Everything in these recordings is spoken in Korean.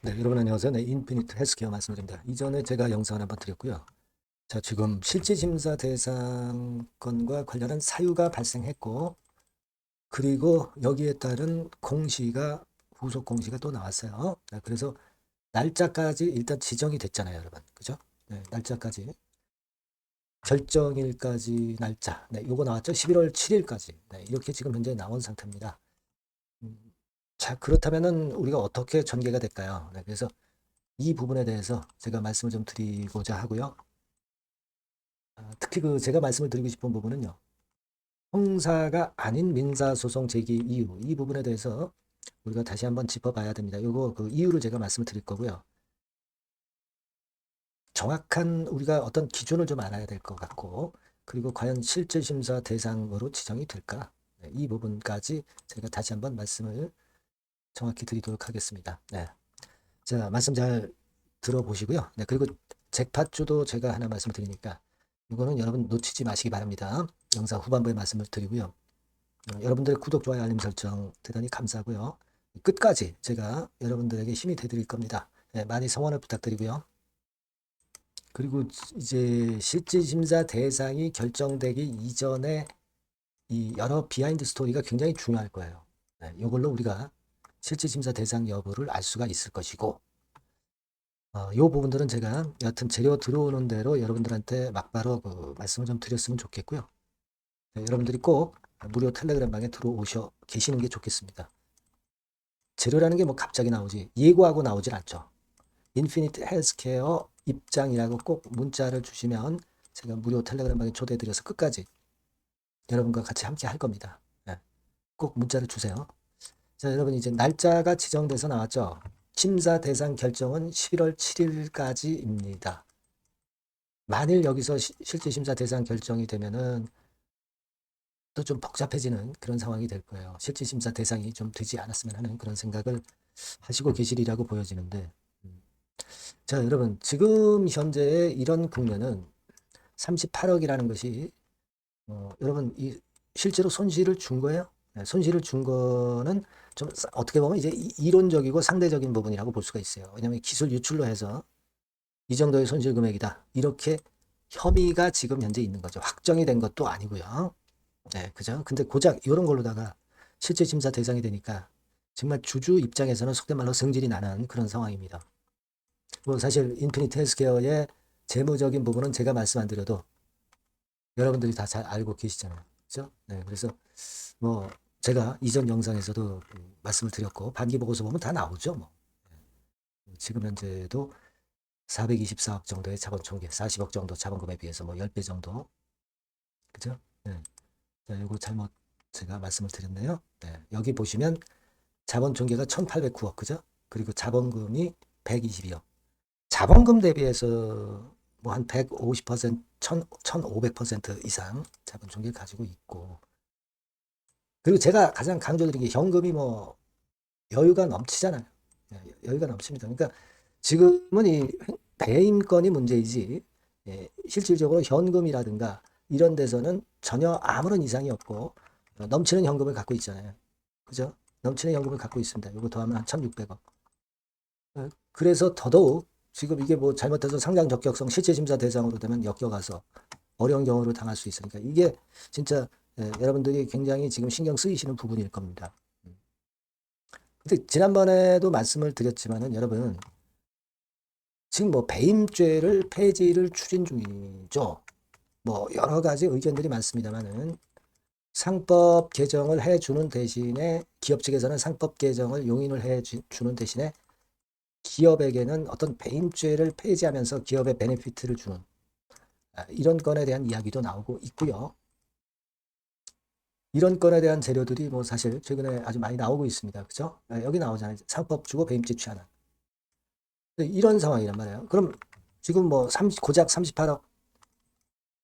네, 여러분 안녕하세요. 네, 인피니트 헬스케어 말씀드립니다. 이전에 제가 영상을 한번 드렸고요. 자, 지금 실질심사 대상 건과 관련한 사유가 발생했고, 그리고 여기에 따른 공시가, 후속 공시가 또 나왔어요. 네, 그래서 날짜까지 일단 지정이 됐잖아요, 여러분. 그죠? 네, 날짜까지. 결정일까지 날짜. 네, 요거 나왔죠? 11월 7일까지. 네, 이렇게 지금 현재 나온 상태입니다. 자, 그렇다면은 우리가 어떻게 전개가 될까요? 네, 그래서 이 부분에 대해서 제가 말씀을 좀 드리고자 하고요. 특히 그 제가 말씀을 드리고 싶은 부분은요. 형사가 아닌 민사소송 제기 이유, 이 부분에 대해서 우리가 다시 한번 짚어봐야 됩니다. 요거 그 이유를 제가 말씀을 드릴 거고요. 정확한 우리가 어떤 기준을 좀 알아야 될 것 같고, 그리고 과연 실질심사 대상으로 지정이 될까? 네, 이 부분까지 제가 다시 한번 말씀을 정확히 드리도록 하겠습니다. 네. 자, 말씀 잘 들어보시고요. 네, 그리고 잭팟주도 제가 하나 말씀을 드리니까 이거는 여러분 놓치지 마시기 바랍니다. 영상 후반부에 말씀을 드리고요. 여러분들의 구독, 좋아요, 알림 설정 대단히 감사하고요. 끝까지 제가 여러분들에게 힘이 되드릴 겁니다. 네, 많이 성원을 부탁드리고요. 그리고 이제 실질심사 대상이 결정되기 이전에 이 여러 비하인드 스토리가 굉장히 중요할 거예요. 네, 이걸로 우리가 실질심사 대상 여부를 알 수가 있을 것이고, 요 부분들은 제가 여하튼 재료 들어오는 대로 여러분들한테 막바로 그 말씀을 좀 드렸으면 좋겠고요. 네, 여러분들이 꼭 무료 텔레그램 방에 들어오셔 계시는 게 좋겠습니다. 재료라는 게 뭐 갑자기 나오지 예고하고 나오질 않죠. 인피니트 헬스케어 입장이라고 꼭 문자를 주시면 제가 무료 텔레그램 방에 초대해드려서 끝까지 여러분과 같이 함께 할 겁니다. 네, 꼭 문자를 주세요. 자, 여러분 이제 날짜가 지정돼서 나왔죠. 심사 대상 결정은 11월 7일까지입니다. 만일 여기서 실제 심사 대상 결정이 되면은 또 좀 복잡해지는 그런 상황이 될 거예요. 실제 심사 대상이 좀 되지 않았으면 하는 그런 생각을 하시고 계시리라고 보여지는데, 자, 여러분 지금 현재의 이런 국면은 38억이라는 것이 여러분 이 실제로 손실을 준 거예요. 네, 손실을 준 거는 좀 어떻게 보면 이제 이론적이고 상대적인 부분이라고 볼 수가 있어요. 왜냐하면 기술 유출로 해서 이 정도의 손실 금액이다. 이렇게 혐의가 지금 현재 있는 거죠. 확정이 된 것도 아니고요. 네, 그죠? 근데 고작 이런 걸로다가 실제 심사 대상이 되니까 정말 주주 입장에서는 속된 말로 성질이 나는 그런 상황입니다. 뭐 사실 인피니트 헬스케어의 재무적인 부분은 제가 말씀 안 드려도 여러분들이 다 잘 알고 계시잖아요. 그죠? 네, 그래서 뭐 제가 이전 영상에서도 말씀을 드렸고 반기 보고서 보면 다 나오죠. 뭐. 지금 현재도 424억 정도의 자본 총계, 40억 정도 자본금에 비해서 뭐 10배 정도. 그죠? 네. 자, 이거 잘못 제가 말씀을 드렸네요. 네. 여기 보시면 자본 총계가 1809억, 그죠? 그리고 자본금이 122억. 자본금 대비해서 뭐 한 150%, 1500% 이상 자본 총계를 가지고 있고. 그리고 제가 가장 강조드린 게 현금이 뭐 여유가 넘치잖아요. 예, 여유가 넘칩니다. 그러니까 지금은 이 배임권이 문제이지, 예, 실질적으로 현금이라든가 이런 데서는 전혀 아무런 이상이 없고 넘치는 현금을 갖고 있잖아요. 그죠? 넘치는 현금을 갖고 있습니다. 이거 더하면 한 1,600억. 그래서 더더욱 지금 이게 뭐 잘못해서 상장 적격성 실체심사 대상으로 되면 엮여가서 어려운 경우를 당할 수 있으니까 이게 진짜 여러분들이 굉장히 지금 신경 쓰이시는 부분일 겁니다. 근데 지난번에도 말씀을 드렸지만은 여러분 지금 뭐 배임죄를 폐지를 추진 중이죠. 뭐 여러 가지 의견들이 많습니다만은 상법 개정을 해주는 대신에 기업 측에서는 상법 개정을 용인을 해주는 대신에 기업에게는 어떤 배임죄를 폐지하면서 기업에 베네피트를 주는 이런 건에 대한 이야기도 나오고 있고요. 이런 건에 대한 재료들이 뭐 사실 최근에 아주 많이 나오고 있습니다. 그죠? 여기 나오잖아요. 상법 주고 배임죄 취하는. 이런 상황이란 말이에요. 그럼 지금 뭐 고작 38억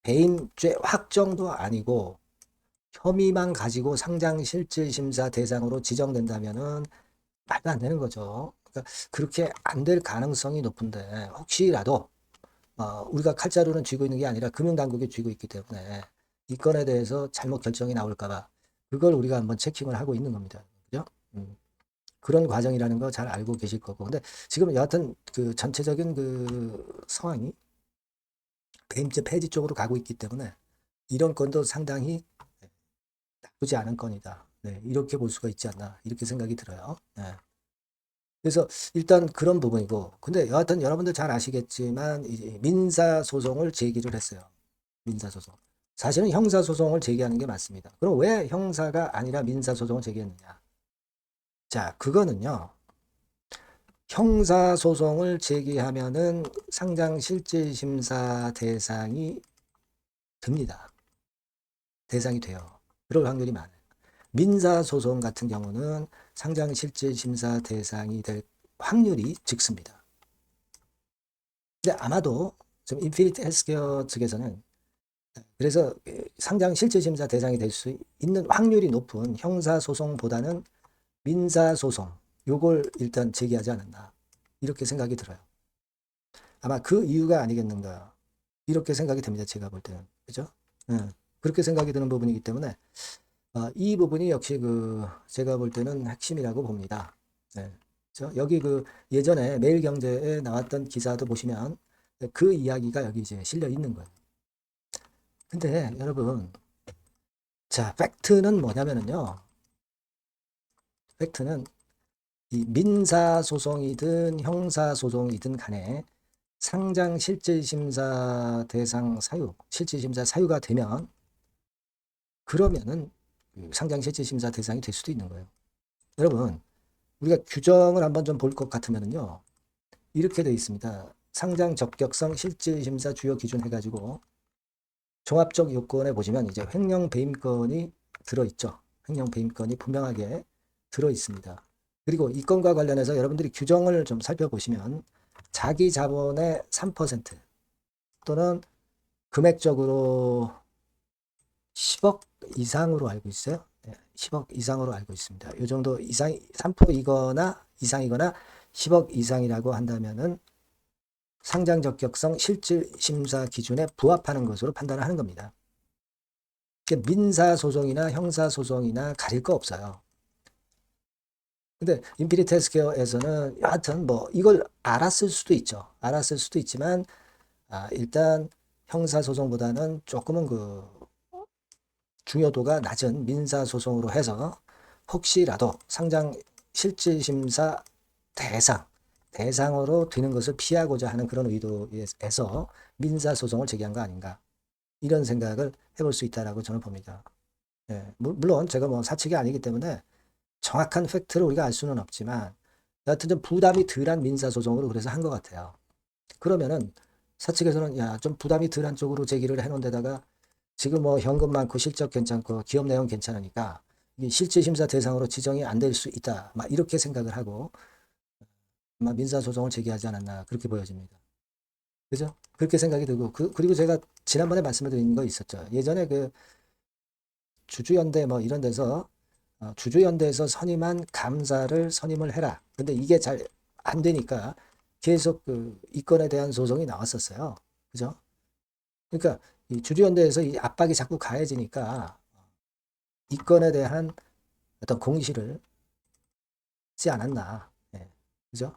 배임죄 확정도 아니고 혐의만 가지고 상장 실질심사 대상으로 지정된다면은 말도 안 되는 거죠. 그러니까 그렇게 안 될 가능성이 높은데 혹시라도 우리가 칼자루는 쥐고 있는 게 아니라 금융당국이 쥐고 있기 때문에 이 건에 대해서 잘못 결정이 나올까봐 그걸 우리가 한번 체킹을 하고 있는 겁니다. 그죠? 그런 과정이라는 거 잘 알고 계실 거고. 근데 지금 여하튼 그 전체적인 그 상황이 배임죄 폐지 쪽으로 가고 있기 때문에 이런 건도 상당히 나쁘지 않은 건이다. 네, 이렇게 볼 수가 있지 않나 이렇게 생각이 들어요. 네. 그래서 일단 그런 부분이고, 근데 여하튼 여러분들 잘 아시겠지만 이제 민사 소송을 제기를 했어요. 민사 소송. 사실은 형사 소송을 제기하는 게 맞습니다. 그럼 왜 형사가 아니라 민사 소송을 제기했느냐? 자, 그거는요. 형사 소송을 제기하면은 상장 실질 심사 대상이 됩니다. 대상이 돼요. 그럴 확률이 많아요. 민사 소송 같은 경우는 상장 실질 심사 대상이 될 확률이 적습니다. 근데 아마도 지금 인피니트 헬스케어 측에서는 그래서 상장 실질 심사 대상이 될 수 있는 확률이 높은 형사 소송보다는 민사 소송 요걸 일단 제기하지 않았나 이렇게 생각이 들어요. 아마 그 이유가 아니겠는가 이렇게 생각이 됩니다. 제가 볼 때는 그죠? 그렇게 생각이 드는 부분이기 때문에 이 부분이 역시 그 제가 볼 때는 핵심이라고 봅니다. 네. 그렇죠? 여기 그 예전에 매일경제에 나왔던 기사도 보시면 그 이야기가 여기 이제 실려 있는 거예요. 근데 여러분, 자, 팩트는 뭐냐면은요. 팩트는 이 민사소송이든 형사소송이든 간에 상장 실질심사 대상 사유, 실질심사 사유가 되면 그러면은 상장 실질심사 대상이 될 수도 있는 거예요. 여러분, 우리가 규정을 한번 좀 볼 것 같으면은요. 이렇게 되어 있습니다. 상장 적격성 실질심사 주요 기준 해가지고 종합적 요건에 보시면 이제 횡령 배임권이 들어있죠. 횡령 배임권이 분명하게 들어있습니다. 그리고 이 건과 관련해서 여러분들이 규정을 좀 살펴보시면 자기 자본의 3% 또는 금액적으로 10억 이상으로 알고 있어요. 네, 10억 이상으로 알고 있습니다. 이 정도 이상, 3%이거나 이상이거나 10억 이상이라고 한다면은 상장 적격성 실질 심사 기준에 부합하는 것으로 판단을 하는 겁니다. 민사 소송이나 형사 소송이나 가릴 거 없어요. 근데 인피니트 헬스케어에서는 여하튼 뭐 이걸 알았을 수도 있죠. 알았을 수도 있지만 일단 형사 소송보다는 조금은 그 중요도가 낮은 민사 소송으로 해서 혹시라도 상장 실질 심사 대상으로 되는 것을 피하고자 하는 그런 의도에서 민사 소송을 제기한 거 아닌가 이런 생각을 해볼 수 있다라고 저는 봅니다. 예, 물론 제가 뭐 사측이 아니기 때문에 정확한 팩트를 우리가 알 수는 없지만 여하튼 좀 부담이 덜한 민사 소송으로 그래서 한 것 같아요. 그러면은 사측에서는 야, 좀 부담이 덜한 쪽으로 제기를 해놓은 데다가 지금 뭐 현금 많고 실적 괜찮고 기업 내용 괜찮으니까 실질 심사 대상으로 지정이 안 될 수 있다. 막 이렇게 생각을 하고 아마 민사 소송을 제기하지 않았나 그렇게 보여집니다. 그죠? 그렇게 생각이 들고 그리고 제가 지난번에 말씀을 드린 거 있었죠. 예전에 그 주주연대 뭐 이런 데서 주주연대에서 선임한 감사를 선임을 해라. 근데 이게 잘 안 되니까 계속 그 이 건에 대한 소송이 나왔었어요. 그죠? 그러니까 이 주주연대에서 이 압박이 자꾸 가해지니까 이 건에 대한 어떤 공시를 하지 않았나. 예. 그죠?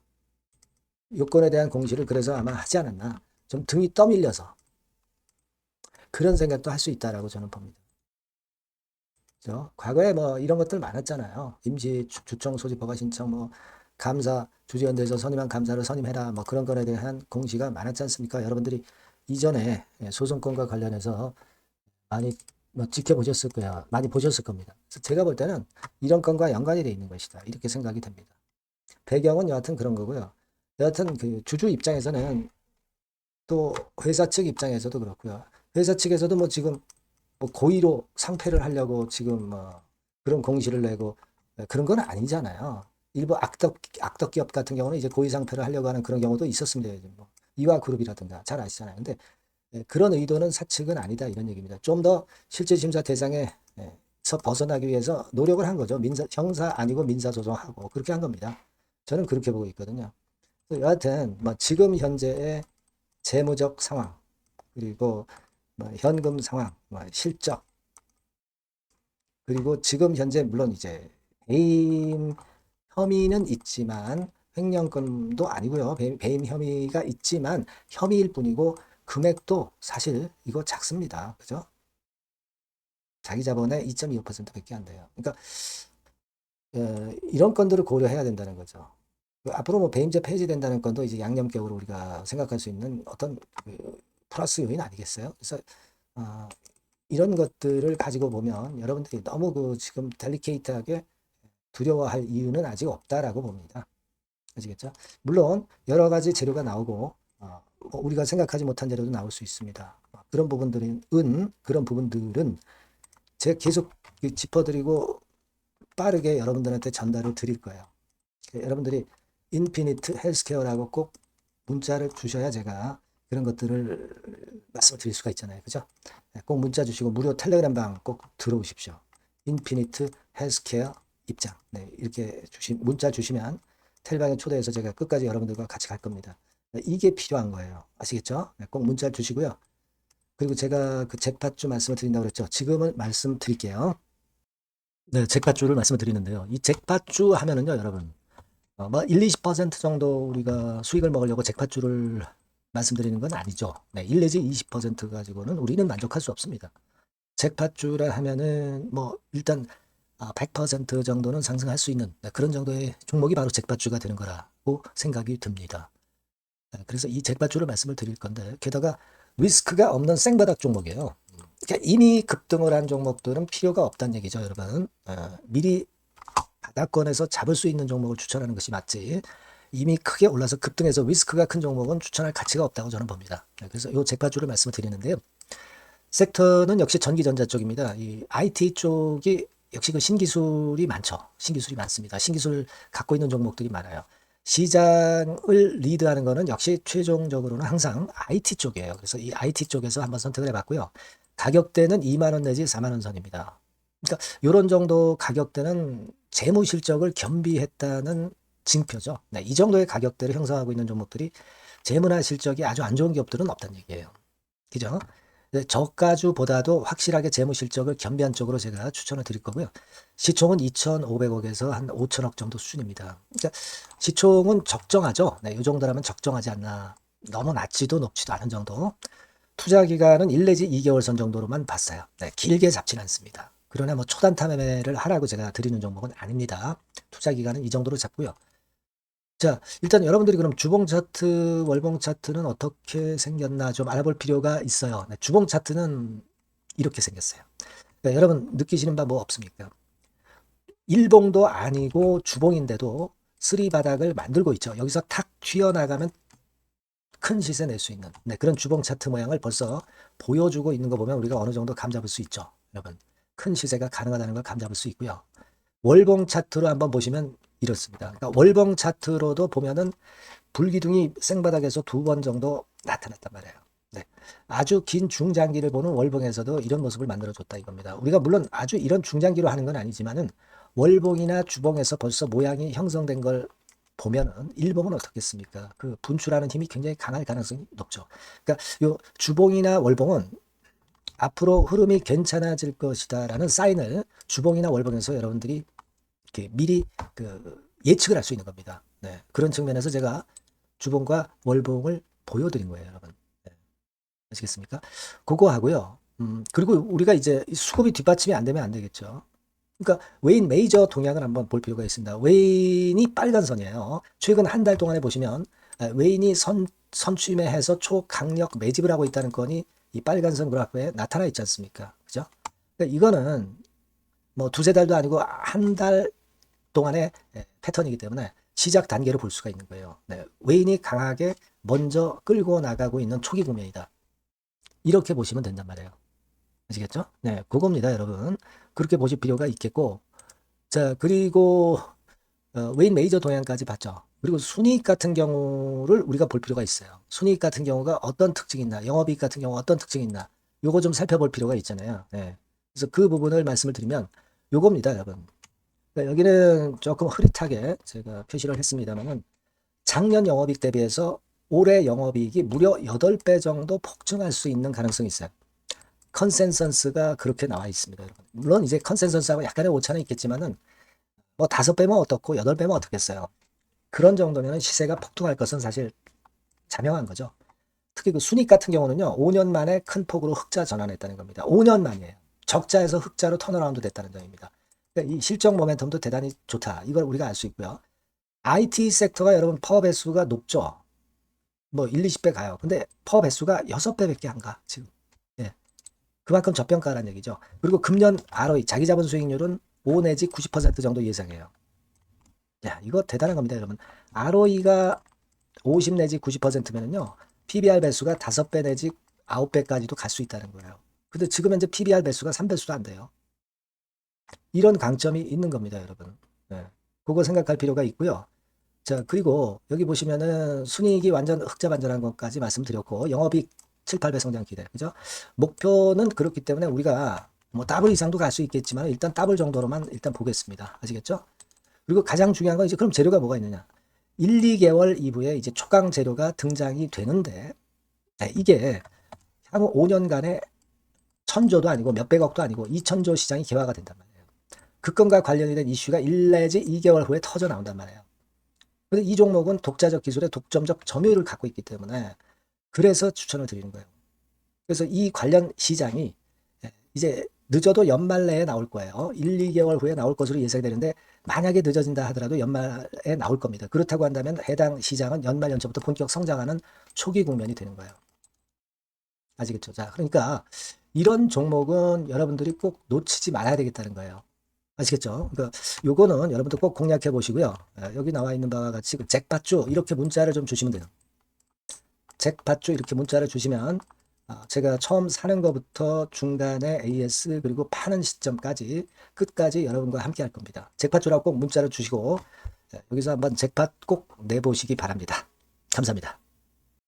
요건에 대한 공시를 그래서 아마 하지 않았나. 좀 등이 떠밀려서 그런 생각도 할 수 있다라고 저는 봅니다. 그죠? 과거에 뭐 이런 것들 많았잖아요. 임시 주청 소집 허가 신청 뭐 감사 주주연대에서 선임한 감사를 선임해라 뭐 그런 것에 대한 공시가 많았지 않습니까? 여러분들이 이전에 소송권과 관련해서 많이 뭐 지켜보셨을 거야. 많이 보셨을 겁니다. 그래서 제가 볼 때는 이런 건과 연관이 돼 있는 것이다. 이렇게 생각이 됩니다. 배경은 여하튼 그런 거고요. 여하튼 그 주주 입장에서는 또 회사 측 입장에서도 그렇고요. 회사 측에서도 뭐 지금 뭐 고의로 상패를 하려고 지금 뭐 그런 공시를 내고 그런 건 아니잖아요. 일부 악덕 기업 같은 경우는 이제 고의 상패를 하려고 하는 그런 경우도 있었습니다. 뭐 이화그룹이라든가 잘 아시잖아요. 근데 그런 의도는 사측은 아니다 이런 얘기입니다. 좀 더 실질 심사 대상에서 벗어나기 위해서 노력을 한 거죠. 형사 아니고 민사 소송하고 그렇게 한 겁니다. 저는 그렇게 보고 있거든요. 여하튼 뭐 지금 현재의 재무적 상황 그리고 뭐 현금 상황, 뭐 실적 그리고 지금 현재 물론 이제 해임 혐의는 있지만 횡령건도 아니고요. 배임 혐의가 있지만 혐의일 뿐이고 금액도 사실 이거 작습니다. 그죠? 자기 자본의 2.25%밖에 안 돼요. 그러니까 이런 건들을 고려해야 된다는 거죠. 앞으로 뭐 배임죄 폐지된다는 건도 이제 양념격으로 우리가 생각할 수 있는 어떤 플러스 요인 아니겠어요? 그래서 어, 이런 것들을 가지고 보면 여러분들이 너무 지금 델리케이트하게 두려워할 이유는 아직 없다라고 봅니다. 아시겠죠? 물론 여러 가지 재료가 나오고 뭐 우리가 생각하지 못한 재료도 나올 수 있습니다. 그런 부분들은 제가 계속 짚어드리고 빠르게 여러분들한테 전달을 드릴 거예요. 여러분들이 인피니트 헬스케어라고 꼭 문자를 주셔야 제가 그런 것들을 말씀을 드릴 수가 있잖아요. 그죠? 꼭 문자 주시고 무료 텔레그램방 꼭 들어오십시오. 인피니트 헬스케어 입장. 네, 이렇게 문자 주시면 텔레방에 초대해서 제가 끝까지 여러분들과 같이 갈 겁니다. 이게 필요한 거예요. 아시겠죠? 네, 꼭 문자 주시고요. 그리고 제가 그 잭팟주 말씀을 드린다고 그랬죠. 지금은 말씀드릴게요. 네, 잭팟주를 말씀을 드리는데요. 이 잭팟주 하면은요, 여러분. 뭐 1, 20% 정도 우리가 수익을 먹으려고 잭팟주를 말씀드리는 건 아니죠. 네, 1 내지 20% 가지고는 우리는 만족할 수 없습니다. 잭팟주라 하면은 뭐 일단 100% 정도는 상승할 수 있는 그런 정도의 종목이 바로 잭팟주가 되는 거라고 생각이 듭니다. 그래서 이 잭팟주를 말씀을 드릴 건데 게다가 리스크가 없는 생바닥 종목이에요. 그러니까 이미 급등을 한 종목들은 필요가 없다는 얘기죠, 여러분. 미리 바닥권에서 잡을 수 있는 종목을 추천하는 것이 맞지. 이미 크게 올라서 급등해서 리스크가 큰 종목은 추천할 가치가 없다고 저는 봅니다. 그래서 이 잭팟주를 말씀을 드리는데요. 섹터는 역시 전기전자 쪽입니다. 이 IT 쪽이 역시 그 신기술이 많죠. 신기술이 많습니다. 신기술 갖고 있는 종목들이 많아요. 시장을 리드하는 거는 역시 최종적으로는 항상 IT 쪽이에요. 그래서 이 IT 쪽에서 한번 선택을 해봤고요. 가격대는 2만 원 내지 4만 원 선입니다. 그러니까 이런 정도 가격대는 재무 실적을 겸비했다는 징표죠. 네, 이 정도의 가격대를 형성하고 있는 종목들이 재무나 실적이 아주 안 좋은 기업들은 없다는 얘기예요. 그죠? 저가주보다도 확실하게 재무 실적을 겸비한 쪽으로 제가 추천을 드릴 거고요. 시총은 2,500억에서 한 5천억 정도 수준입니다. 그러니까 시총은 적정하죠. 네, 이 정도라면 적정하지 않나. 너무 낮지도 높지도 않은 정도. 투자 기간은 1 내지 2개월 선 정도로만 봤어요. 네, 길게 잡지는 않습니다. 그러나 뭐 초단타 매매를 하라고 제가 드리는 종목은 아닙니다. 투자 기간은 이 정도로 잡고요. 자, 일단 여러분들이 그럼 주봉 차트, 월봉 차트는 어떻게 생겼나 좀 알아볼 필요가 있어요. 네, 주봉 차트는 이렇게 생겼어요. 그러니까 여러분 느끼시는 바 뭐 없습니까? 일봉도 아니고 주봉인데도 쓰리 바닥을 만들고 있죠. 여기서 탁 튀어나가면 큰 시세 낼 수 있는 그런 주봉 차트 모양을 벌써 보여주고 있는 거 보면 우리가 어느 정도 감잡을 수 있죠. 여러분, 큰 시세가 가능하다는 걸 감잡을 수 있고요. 월봉 차트로 한번 보시면 이렇습니다. 그러니까 월봉 차트로도 보면은 불기둥이 생바닥에서 2번 정도 나타났단 말이에요. 네. 아주 긴 중장기를 보는 월봉에서도 이런 모습을 만들어줬다 이겁니다. 우리가 물론 아주 이런 중장기로 하는 건 아니지만은 월봉이나 주봉에서 벌써 모양이 형성된 걸 보면은 일봉은 어떻겠습니까? 그 분출하는 힘이 굉장히 강할 가능성이 높죠. 그러니까 요 주봉이나 월봉은 앞으로 흐름이 괜찮아질 것이다라는 사인을 주봉이나 월봉에서 여러분들이 이렇게 미리 예측을 할 수 있는 겁니다. 네. 그런 측면에서 제가 주봉과 월봉을 보여드린 거예요, 여러분. 네. 아시겠습니까? 그거 하고요. 그리고 우리가 이제 수급이 뒷받침이 안 되면 안 되겠죠. 그러니까 웨인 메이저 동향을 한번 볼 필요가 있습니다. 웨인이 빨간 선이에요. 최근 한 달 동안에 보시면 웨인이 선취매해서 초강력 매집을 하고 있다는 건이 이 빨간 선 그래프에 나타나 있지 않습니까? 그죠? 그러니까 이거는 뭐 두세 달도 아니고 한 달 동안의 패턴이기 때문에 시작 단계로 볼 수가 있는 거예요. 네, 웨인이 강하게 먼저 끌고 나가고 있는 초기 국면이다. 이렇게 보시면 된단 말이에요. 아시겠죠? 네, 그겁니다, 여러분. 그렇게 보실 필요가 있겠고, 자, 그리고 웨인 메이저 동향까지 봤죠. 그리고 순이익 같은 경우를 우리가 볼 필요가 있어요. 순이익 같은 경우가 어떤 특징이 있나, 영업이익 같은 경우 어떤 특징이 있나, 요거 좀 살펴볼 필요가 있잖아요. 네. 그래서 그 부분을 말씀을 드리면 요겁니다, 여러분. 그러니까 여기는 조금 흐릿하게 제가 표시를 했습니다만은 작년 영업이익 대비해서 올해 영업이익이 무려 8배 정도 폭증할 수 있는 가능성이 있어요. 컨센서스가 그렇게 나와 있습니다, 여러분. 물론 이제 컨센서스하고 약간의 오차는 있겠지만은 뭐 5배면 어떻고 8배면 어떻겠어요. 그런 정도면 시세가 폭등할 것은 사실 자명한 거죠. 특히 그 순익 같은 경우는요, 5년 만에 큰 폭으로 흑자 전환했다는 겁니다. 5년 만이에요. 적자에서 흑자로 턴어라운드 됐다는 점입니다. 그러니까 이 실적 모멘텀도 대단히 좋다. 이걸 우리가 알 수 있고요. IT 섹터가 여러분 퍼 배수가 높죠. 뭐 1, 20배 가요. 근데 퍼 배수가 6배밖에 안 가, 지금. 예. 그만큼 저평가라는 얘기죠. 그리고 금년 ROE, 자기 자본 수익률은 5 내지 90% 정도 예상해요. 야, 이거 대단한 겁니다, 여러분. ROE가 50 내지 90%면은요, PBR 배수가 5배 내지 9배까지도 갈 수 있다는 거예요. 근데 지금 현재 PBR 배수가 3배수도 안 돼요. 이런 강점이 있는 겁니다, 여러분. 네. 그거 생각할 필요가 있고요. 자, 그리고 여기 보시면은 순이익이 완전 흑자 반전한 것까지 말씀드렸고, 영업이익 7, 8배 성장 기대. 그죠? 목표는 그렇기 때문에 우리가 뭐 더블 이상도 갈 수 있겠지만 일단 더블 정도로만 일단 보겠습니다. 아시겠죠? 그리고 가장 중요한 건 이제 그럼 재료가 뭐가 있느냐? 1, 2개월 이후에 이제 초강 재료가 등장이 되는데, 네, 이게 향후 5년간에 1000조도 아니고 몇백억도 아니고 2000조 시장이 개화가 된단 말이에요. 그 건과 관련이 된 이슈가 1 내지 2개월 후에 터져 나온단 말이에요. 근데 이 종목은 독자적 기술의 독점적 점유율을 갖고 있기 때문에 그래서 추천을 드리는 거예요. 그래서 이 관련 시장이 이제 늦어도 연말 내에 나올 거예요. 1, 2개월 후에 나올 것으로 예상되는데 만약에 늦어진다 하더라도 연말에 나올 겁니다. 그렇다고 한다면 해당 시장은 연말 연초부터 본격 성장하는 초기 국면이 되는 거예요. 아시겠죠? 자, 그러니까 이런 종목은 여러분들이 꼭 놓치지 말아야 되겠다는 거예요. 아시겠죠? 그러니까 요거는 여러분들 꼭 공략해 보시고요. 여기 나와 있는 바와 같이 그 잭팟주 이렇게 문자를 좀 주시면 돼요. 잭팟주 이렇게 문자를 주시면 제가 처음 사는 것부터 중간에 AS 그리고 파는 시점까지 끝까지 여러분과 함께 할 겁니다. 잭팟주라고 꼭 문자를 주시고 여기서 한번 잭팟 꼭 내보시기 바랍니다. 감사합니다.